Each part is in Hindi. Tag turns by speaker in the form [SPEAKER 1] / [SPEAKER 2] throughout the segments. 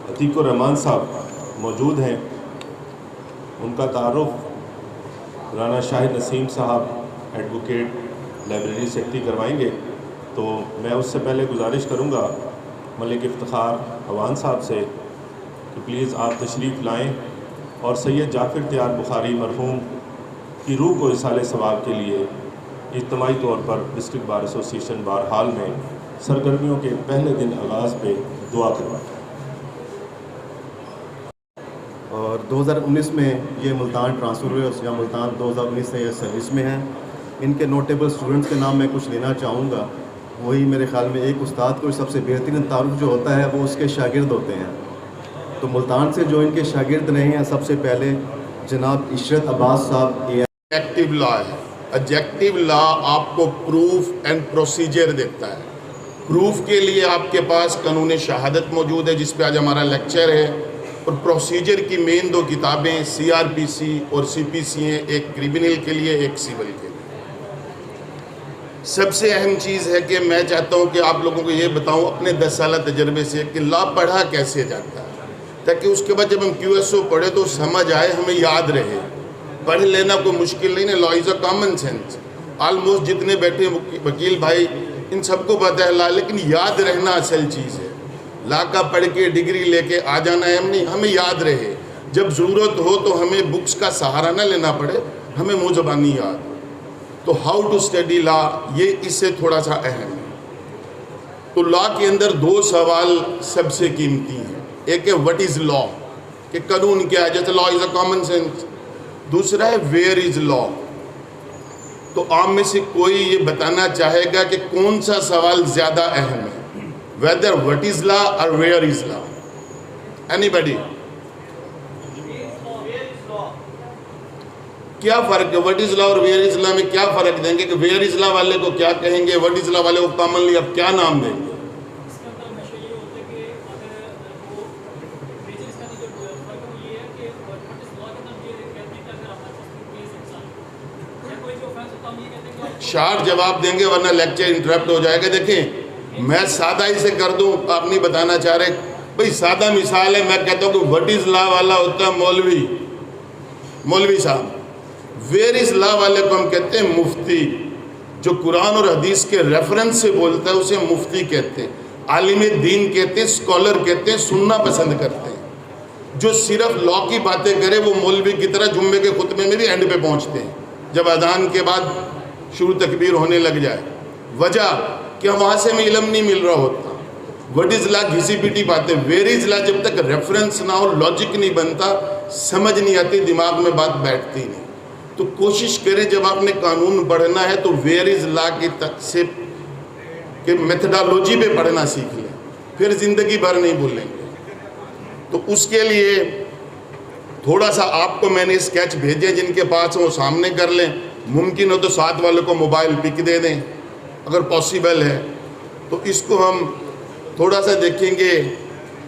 [SPEAKER 1] अतीकुर रहमान साहब मौजूद हैं, उनका तारुफ राना शाहिद नसीम साहब एडवोकेट लाइब्रेरी सेक्रेटरी करवाएंगे। तो मैं उससे पहले गुजारिश करूंगा मलिक इफ्तिखार अवान साहब से कि प्लीज़ आप तशरीफ़ लाएं और सैयद जाफ़िर तैयार बुखारी मरहूम की रूह को इसाले सवाब के लिए इज्तिमाई तौर पर डिस्ट्रिक्ट बार एसोसिएशन बार हाल में सरगर्मियों के पहले दिन आगाज़ पे दुआ करवाएं।
[SPEAKER 2] और 2019 में ये मुल्तान ट्रांसफ़र हुए या मुल्तान 2019 से ये सर्विस में हैं। इनके नोटेबल स्टूडेंट्स के नाम मैं कुछ लेना चाहूँगा। वही मेरे ख़्याल में एक उस्ताद को सबसे बेहतरीन तारुफ जो होता है वो उसके शागिर्द होते हैं। तो मुल्तान से जो इनके शागिर्द रहे हैं, सबसे पहले जनाब इशरत अब्बास साहब।
[SPEAKER 3] ऑब्जेक्टिव लॉ है। ऑब्जेक्टिव लॉ आपको प्रूफ एंड प्रोसीजर देता है। प्रूफ के लिए आपके पास कानून शहादत मौजूद है जिस पे आज हमारा लेक्चर है, और प्रोसीजर की मेन दो किताबें CRPC और CPC हैं, एक क्रिमिनल के लिए एक सिविल के लिए। सबसे अहम चीज़ है कि मैं चाहता हूं कि आप लोगों को ये बताऊं अपने 10 साल तजर्बे से कि लॉ पढ़ा कैसे जाता है, ताकि उसके बाद जब हम QSO पढ़े तो समझ आए, हमें याद रहे। पढ़ लेना कोई मुश्किल नहीं है, law is a common sense. Almost जितने बैठे वकील भाई इन सबको पता है लॉ, लेकिन याद रहना असल चीज़ है। लॉ का पढ़ के डिग्री लेके आ जाना है हम नहीं, हमें याद रहे। जब ज़रूरत हो तो हमें बुक्स का सहारा ना लेना पड़े, हमें मुँह ज़बानी याद हो। तो हाउ टू स्टडी लॉ, ये इससे थोड़ा सा अहम है। तो लॉ के अंदर 2 सवाल सबसे कीमती हैं। एक है व्हाट इज़ लॉ, कि कानून क्या है, जैसे law is a common sense. दूसरा है वेयर इज़ लॉ। तो आप में से कोई ये बताना चाहेगा कि कौन सा सवाल ज़्यादा अहम है, वेदर व्हाट इज़ लॉ और वेयर इज़ लॉ? एनीबडी? क्या फ़र्क है व्हाट इज़ लॉ और वेयर इज़ लॉ में? क्या फ़र्क देंगे कि वेयर इज़ लॉ वाले को क्या कहेंगे, व्हाट इज़ लॉ वाले को कॉमनली अब क्या नाम देंगे? शार्ट जवाब देंगे वरना लेक्चर इंटरप्ट हो जाएगा। देखें, मैं सादा ही से कर दूं, आप नहीं बताना चाह रहे भाई। सादा मिसाल है, मैं कहता हूँ कि व्हाट इज़ लॉ वाला होता है मौलवी साहब। वेयर इज़ लॉ वाले को हम कहते हैं मुफ्ती। जो कुरान और हदीस के रेफरेंस से बोलता है उसे मुफ्ती कहते हैं, आलिम दीन कहते हैं, स्कॉलर कहते हैं, सुनना पसंद करते हैं। जो सिर्फ लॉ की बातें करे वो मौलवी की तरह जुम्मे के खुतबे में भी एंड पे पहुँचते हैं, जब अजान के बाद शुरू तकबीर होने लग जाए। वजह कि वहाँ से हमें इल्म नहीं मिल रहा होता। व्हाट इज़ लॉ घिसी पिटी बातें। वेयर इज़ लॉ जब तक रेफरेंस ना हो, लॉजिक नहीं बनता, समझ नहीं आती, दिमाग में बात बैठती नहीं। तो कोशिश करें जब आपने कानून पढ़ना है तो वेयर इज़ लॉ की तकसीब के मेथडोलॉजी पे पढ़ना सीख लें, फिर ज़िंदगी भर नहीं भूलेंगे। तो उसके लिए थोड़ा सा आपको मैंने स्केच भेजे, जिनके पास वो सामने कर लें। मुमकिन हो तो साथ वाले को मोबाइल पिक दे दें अगर पॉसिबल है। तो इसको हम थोड़ा सा देखेंगे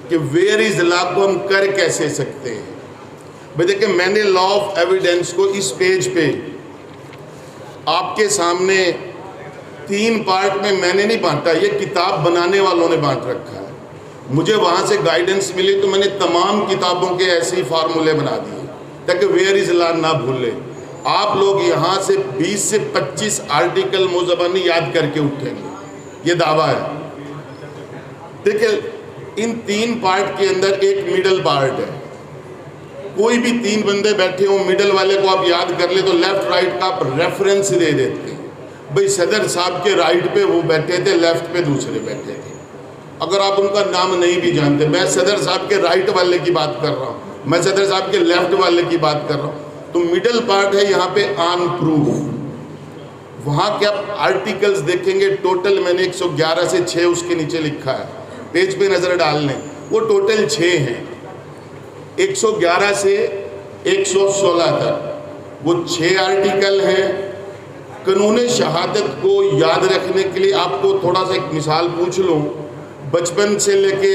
[SPEAKER 3] कि वेयर इज़ लॉ को हम कर कैसे सकते हैं। भाई देखिए, मैंने लॉ ऑफ एविडेंस को इस पेज पे आपके सामने 3 पार्ट में मैंने नहीं बांटा, ये किताब बनाने वालों ने बांट रखा है। मुझे वहाँ से गाइडेंस मिली तो मैंने तमाम किताबों के ऐसे ही फार्मूले बना दिए ताकि वेयर इज़ लॉ ना भूले। आप लोग यहाँ से 20 से 25 आर्टिकल मुज़बानी याद करके उठेंगे, ये दावा है। देखिए, इन 3 पार्ट के अंदर एक मिडल पार्ट है। कोई भी 3 बंदे बैठे हो, मिडल वाले को आप याद कर ले तो लेफ्ट राइट का आप रेफरेंस दे देते हैं। भाई सदर साहब के राइट पे वो बैठे थे, लेफ्ट पे दूसरे बैठे थे। अगर आप उनका नाम नहीं भी जानते, मैं सदर साहब के राइट वाले की बात कर रहा हूँ, मैं सदर साहब के लेफ्ट वाले की बात कर रहा हूँ। तो मिडल पार्ट है यहाँ पे ऑन प्रूफ। वहाँ के आप आर्टिकल्स देखेंगे, टोटल मैंने 111 से 6 उसके नीचे लिखा है, पेज पे नज़र डाल लें, वो टोटल 6 हैं। 111 से 116 तक वो 6 आर्टिकल हैं। कानून शहादत को याद रखने के लिए आपको थोड़ा सा एक मिसाल पूछ लूँ। बचपन से लेके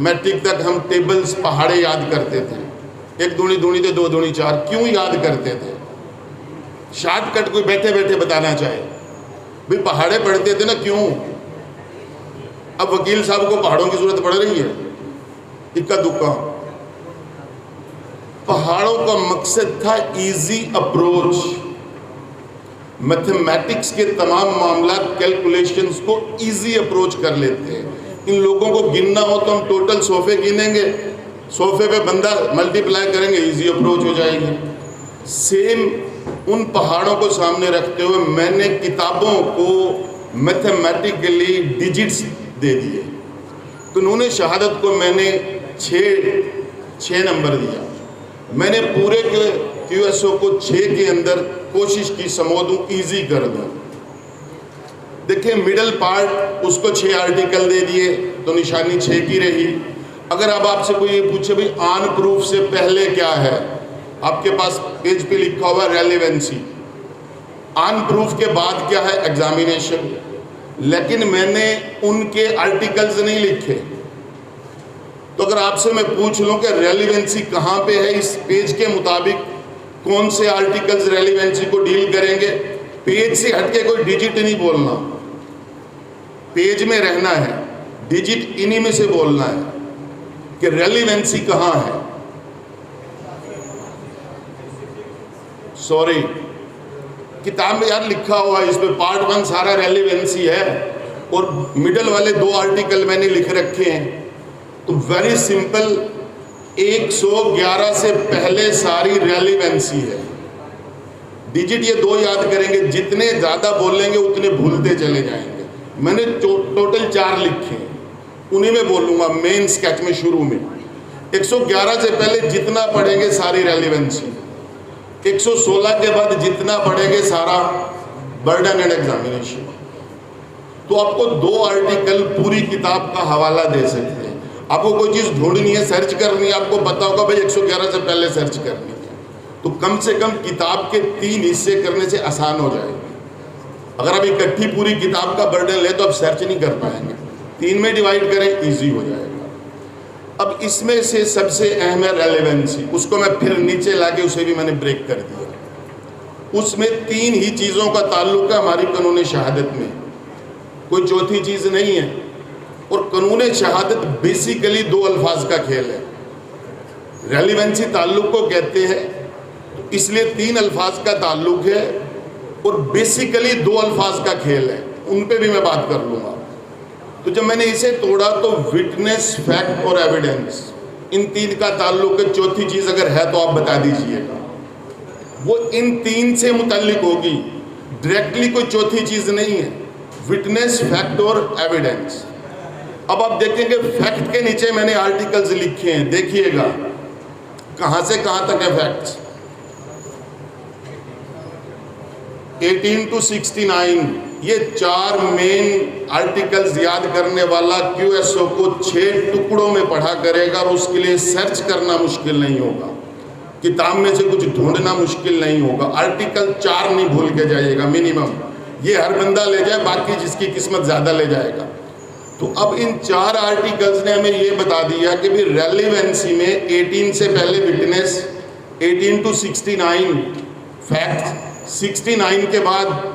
[SPEAKER 3] मैट्रिक तक हम टेबल्स पहाड़े याद करते थे, 1 दूनी दूनी थे, 2 दूनी 4। क्यों याद करते थे? शॉर्टकट कोई बैठे बैठे बताना चाहे भाई पहाड़े पढ़ते थे ना, क्यों? अब वकील साहब को पहाड़ों की ज़रूरत पड़ रही है, इक्का दुक्का। पहाड़ों का मकसद था इजी अप्रोच, मैथमेटिक्स के तमाम मामला कैलकुलेशंस को इजी अप्रोच कर लेते हैं। इन लोगों को गिनना हो तो हम टोटल सोफे गिनेंगे, सोफे पे बंदा मल्टीप्लाई करेंगे, इजी अप्रोच हो जाएगी। सेम उन पहाड़ों को सामने रखते हुए मैंने किताबों को मैथमेटिकली डिजिट्स दे दिए। कानून शहादत को मैंने 6 नंबर दिया। मैंने पूरे के QSO को 6 के अंदर कोशिश की समो दूं, ईजी कर दूं। देखिए मिडल पार्ट उसको 6 आर्टिकल दे दिए तो निशानी 6 की रही। अगर अब आपसे कोई ये पूछे भाई ऑन प्रूफ से पहले क्या है, आपके पास पेज पे लिखा हुआ रेलेवेंसी, ऑन प्रूफ के बाद क्या है, एग्जामिनेशन। लेकिन मैंने उनके आर्टिकल्स नहीं लिखे। तो अगर आपसे मैं पूछ लूं कि रेलेवेंसी कहाँ पे है, इस पेज के मुताबिक कौन से आर्टिकल्स रेलेवेंसी को डील करेंगे, पेज से हटके कोई डिजिट नहीं बोलना, पेज में रहना है, डिजिट इन्हीं में से बोलना है कि रेलेवेंसी कहाँ है। सॉरी, किताब में यार लिखा हुआ है, इस पे पार्ट 1 सारा रेलेवेंसी है और मिडल वाले 2 आर्टिकल मैंने लिख रखे हैं। तो वेरी सिंपल, 111 से पहले सारी रेलेवेंसी है। डिजिट ये 2 याद करेंगे, जितने ज़्यादा बोलेंगे उतने भूलते चले जाएंगे। मैंने टोटल 4 लिखे हैं, उन्हीं में बोलूँगा मेन स्केच में शुरू में। 111 से पहले जितना पढ़ेंगे सारी रेलेवेंसी, 116 के बाद जितना पढ़ेंगे सारा बर्डन एंड एग्जामिनेशन। तो आपको 2 आर्टिकल पूरी किताब का हवाला दे सकते हैं। आपको कोई चीज़ ढूंढनी है, सर्च करनी है, आपको पता होगा भाई 111 से पहले सर्च करनी है, तो कम से कम किताब के 3 हिस्से करने से आसान हो जाएगा। अगर आप इकट्ठी पूरी किताब का बर्डन ले तो आप सर्च नहीं कर पाएंगे, 3 में डिवाइड करें, इजी हो जाएगा। अब इसमें से सबसे अहम है रेलेवेंसी, उसको मैं फिर नीचे लाके उसे भी मैंने ब्रेक कर दिया। उसमें 3 ही चीज़ों का ताल्लुक है हमारी कानून शहादत में, कोई चौथी चीज़ नहीं है। और कानून शहादत बेसिकली 2 अल्फाज का खेल है। रेलेवेंसी ताल्लुक को कहते हैं, इसलिए 3 अल्फाज का ताल्लुक है और बेसिकली 2 अल्फाज का खेल है, उन पे भी मैं बात कर लूँगा। तो जब मैंने इसे तोड़ा तो विटनेस, फैक्ट और एविडेंस, इन 3 का ताल्लुक है। चौथी चीज़ अगर है तो आप बता दीजिएगा, वो इन 3 से मुतल्लिक होगी, डायरेक्टली कोई चौथी चीज़ नहीं है। विटनेस, फैक्ट और एविडेंस। अब आप देखेंगे फैक्ट के नीचे मैंने आर्टिकल्स लिखे हैं, देखिएगा कहाँ से कहाँ तक है फैक्ट्स। 18 to 69 ये 4 मेन आर्टिकल्स याद करने वाला QSO को 6 टुकड़ों में पढ़ा करेगा और उसके लिए सर्च करना मुश्किल नहीं होगा, किताब में से कुछ ढूंढना मुश्किल नहीं होगा। आर्टिकल 4 नहीं भूल के जाइएगा मिनिमम, ये हर बंदा ले जाए, बाकी जिसकी किस्मत ज़्यादा ले जाएगा। तो अब इन 4 आर्टिकल्स ने हमें ये बता दिया कि भी रेलेवेंसी में 18 से पहले विटनेस, 18 to 69 फैक्ट, 69 के बाद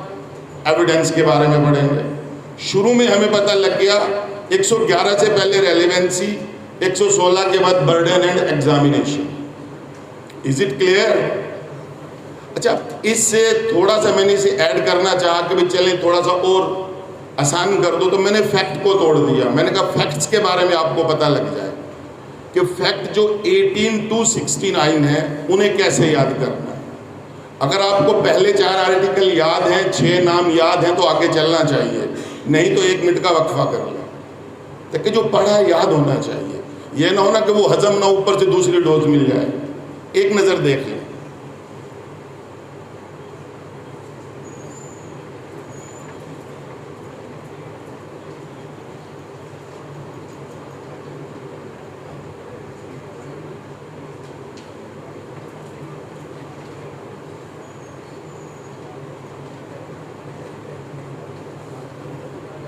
[SPEAKER 3] एविडेंस के बारे में पढ़ेंगे। शुरू में हमें पता लग गया 111 से पहले रेलेवेंसी, 116 के बाद burden and examination. Is it clear? अच्छा, इससे थोड़ा सा मैंने इसे ऐड करना चाहा कि भाई चले थोड़ा सा और आसान कर दो, तो मैंने फैक्ट को तोड़ दिया। मैंने कहा फैक्ट्स के बारे में आपको पता लग जाए कि फैक्ट जो 18 to 69 है उन्हें कैसे याद करना है। अगर आपको पहले 4 आर्टिकल याद हैं, 6 नाम याद हैं, तो आगे चलना चाहिए, नहीं तो 1 मिनट का वक्फा कर लें, ताकि जो पढ़ा है याद होना चाहिए। ये ना होना कि वो हजम ना, ऊपर से दूसरी डोज मिल जाए। एक नज़र देख लें।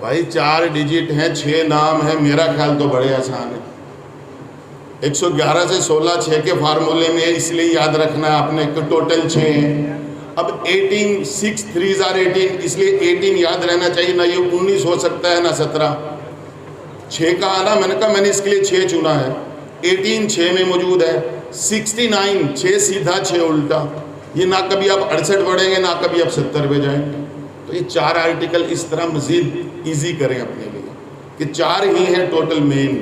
[SPEAKER 3] भाई 4 डिजिट हैं, 6 नाम है, मेरा ख्याल तो बड़े आसान है। 111 से 16 6 के फार्मूले में, इसलिए याद रखना है आपने कि टोटल 6 हैं। अब 18 6 3s are 18, इसलिए 18 याद रहना चाहिए, ना ये 19 हो सकता है ना 17। 6 का आना, मैंने कहा मैंने इसके लिए 6 चुना है। 18 6 में मौजूद है, 69 6 सीधा 6 उल्टा। ये ना कभी आप 68 पढ़ेंगे ना कभी आप 70 पे जाएंगे। तो ये 4 आर्टिकल इस तरह मज़ीद ईजी करें अपने लिए कि 4 ही हैं टोटल मेन।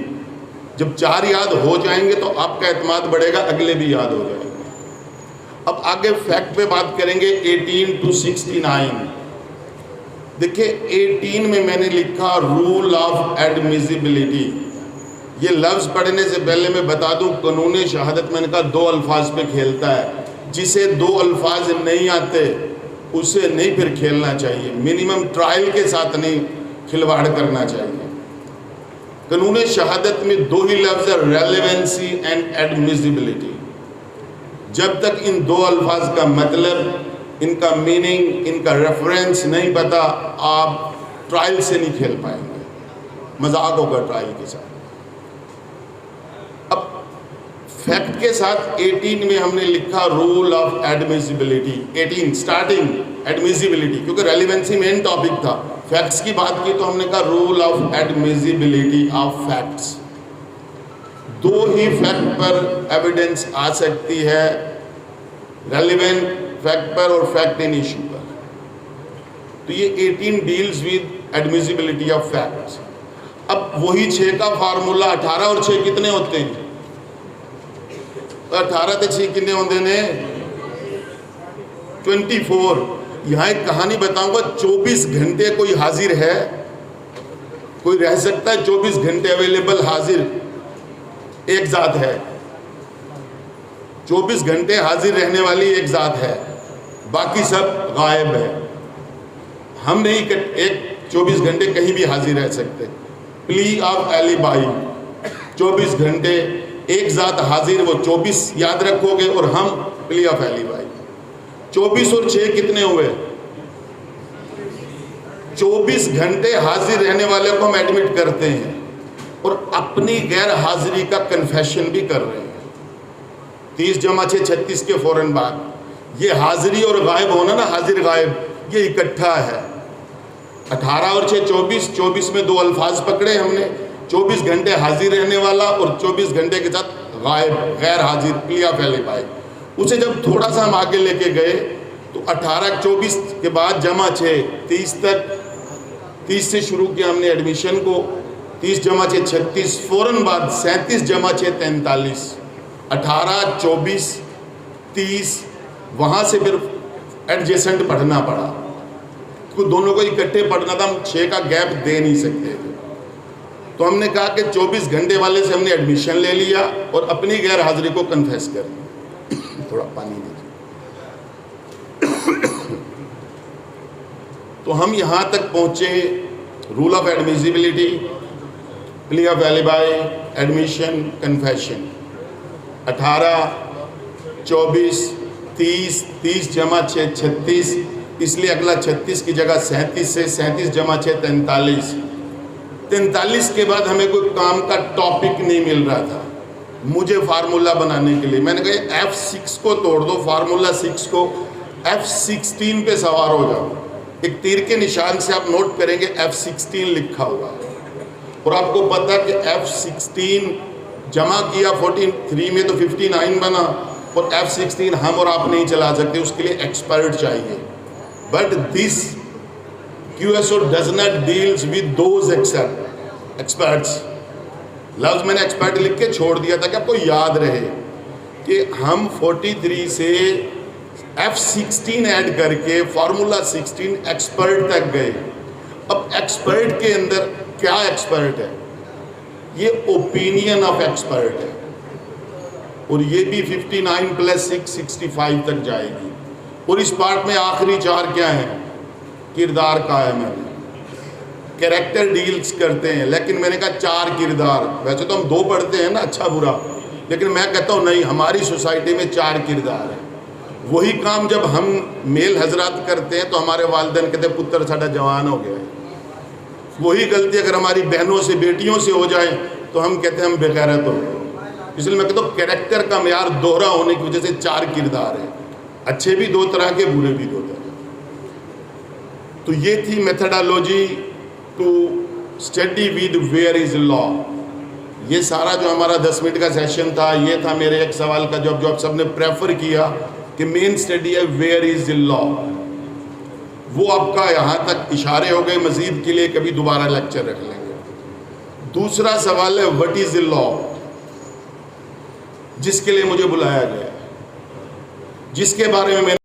[SPEAKER 3] जब 4 याद हो जाएंगे तो आपका एतमाद बढ़ेगा, अगले भी याद हो जाएंगे। अब आगे फैक्ट पे बात करेंगे 18 to 69। देखिए 18 में मैंने लिखा रूल ऑफ एडमिसिबिलिटी। ये लफ्ज़ पढ़ने से पहले मैं बता दूं, कानून शहादत मैंने कहा 2 अल्फाज पे खेलता है। जिसे 2 अल्फाज नहीं आते उसे नहीं फिर खेलना चाहिए, मिनिमम ट्रायल के साथ नहीं खिलवाड़ करना चाहिए। कानून शहादत में 2 ही लफ्ज़ है, रेलेवेंसी एंड एडमिसिबिलिटी। जब तक इन 2 अल्फाज का मतलब, इनका मीनिंग, इनका रेफरेंस नहीं पता, आप ट्रायल से नहीं खेल पाएंगे, मजाक होगा ट्रायल के साथ। अब फैक्ट के साथ 18 में हमने लिखा rule of admissibility. 18 starting admissibility, क्योंकि रेलिवेंसी मेन टॉपिक था। फैक्ट्स की बात की तो हमने कहा rule of admissibility of facts. 2 he fact पर एविडेंस आ सकती है, रेलिवेंट फैक्ट पर और फैक्ट इन इशू पर। तो ये 18 deals with admissibility of facts. अब वही 6 का फार्मूला, 18 और 6 कितने होते हैं? 18 ते 6 कितने होते हैं? 24। यहाँ एक कहानी बताऊंगा। 24 घंटे कोई हाजिर है? कोई रह सकता है 24 घंटे अवेलेबल हाजिर? एक जात है। 24 घंटे हाजिर रहने वाली एक जात है, बाकी सब गायब है। हम नहीं एक 24 घंटे कहीं भी हाजिर रह सकते। प्ली ऑफ एलिबाई, 24 घंटे एक जात हाजिर, वो 24 याद रखोगे, और हम प्ली ऑफ एलिबाई। 24 और 6 कितने हुए? 24 घंटे हाजिर रहने वाले को हम एडमिट करते हैं और अपनी गैर हाजिरी का कन्फेशन भी कर रहे हैं। 30 जमा 6 36 के फौरन बाद ये हाजिरी और गायब होना ना, हाजिर गायब, ये इकट्ठा है। 18 और 6 24। 24 में 2 अल्फाज पकड़े हमने, 24 घंटे हाजिर रहने वाला और 24 घंटे के साथ गायब, गैर हाजिर, प्ली ऑफ एलिबाई। उसे जब थोड़ा सा हम आगे लेके गए तो 18 24 के बाद जमा 6 30 तक, 30 से शुरू किया हमने एडमिशन को। 30 जमा 6 36, फौरन बाद 37 जमा 6 43, 18 24 30, वहाँ से फिर एडजेसेंट पढ़ना पड़ा, तो दोनों को इकट्ठे पढ़ना था। हम 6 का गैप दे नहीं सकते थे, तो हमने कहा कि 24 घंटे वाले से हमने एडमिशन ले लिया और अपनी गैर हाजिरी को कन्फेस कर लिया। थोड़ा पानी दीजिए। तो हम यहाँ तक पहुँचे, rule of admissibility, plea of alibi, admission, confession. 18 24 30, 30 जमा 6 36, इसलिए अगला 36 की जगह 37 से 37 जमा 6 43। 43 के बाद हमें कोई काम का टॉपिक नहीं मिल रहा था मुझे फार्मूला बनाने के लिए। मैंने कहा F6 को तोड़ दो, फार्मूला 6 को, F16 पे सवार हो जाओ। एक तीर के निशान से आप नोट करेंगे F16 लिखा हुआ, और आपको पता है कि F16 जमा किया 43 में तो 59 बना, और F16 हम और आप नहीं चला सकते, उसके लिए एक्सपर्ट चाहिए। But this QSO does not deals with those experts। लफ्ज़ मैंने एक्सपर्ट लिख के छोड़ दिया था कि आपको याद रहे कि हम 43 से F16 ऐड करके फार्मूला 16 एक्सपर्ट तक गए। अब एक्सपर्ट के अंदर क्या एक्सपर्ट है? ये ओपिनियन ऑफ एक्सपर्ट है, और ये भी 59 + 6 65 तक जाएगी। और इस पार्ट में आखिरी 4 क्या हैं? किरदार कायम है, कैरेक्टर डील्स करते हैं। लेकिन मैंने कहा 4 किरदार, वैसे तो हम 2 पढ़ते हैं ना, अच्छा बुरा, लेकिन मैं कहता हूँ नहीं, हमारी सोसाइटी में 4 किरदार हैं। वही काम जब हम मेल हजरात करते हैं तो हमारे वालिदैन कहते हैं पुत्र साडा जवान हो गया है। वही गलती अगर हमारी बहनों से, बेटियों से हो जाए तो हम कहते हैं हम बेगैरत हो गए। इसलिए मैं कहता हूँ कैरेक्टर का मेयार दोहरा होने की वजह से 4 किरदार हैं, अच्छे भी 2 तरह के, बुरे भी 2 तरह। तो ये थी methodology to study with where is law. ये सारा जो हमारा 10 मिनट का सेशन था, ये था मेरे एक सवाल का जवाब जो आप सबने प्रेफर किया कि मेन स्टडी है वेयर इज द लॉ। वो आपका यहाँ तक इशारे हो गए, मजीद के लिए कभी दोबारा लेक्चर रख लेंगे। दूसरा सवाल है व्हाट इज द लॉ, जिसके लिए मुझे बुलाया गया, जिसके बारे में मैंने